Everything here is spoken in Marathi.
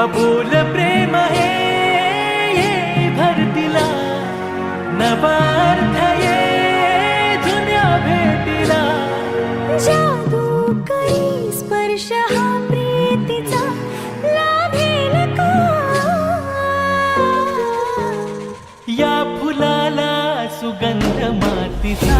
अबोल प्रेम हे ये भरतीला नवा अर्थ ये जुन्या भेटीला जादू काही स्पर्श हा प्रीतीचा लाभेल का या फुलाला सुगंध मातीचा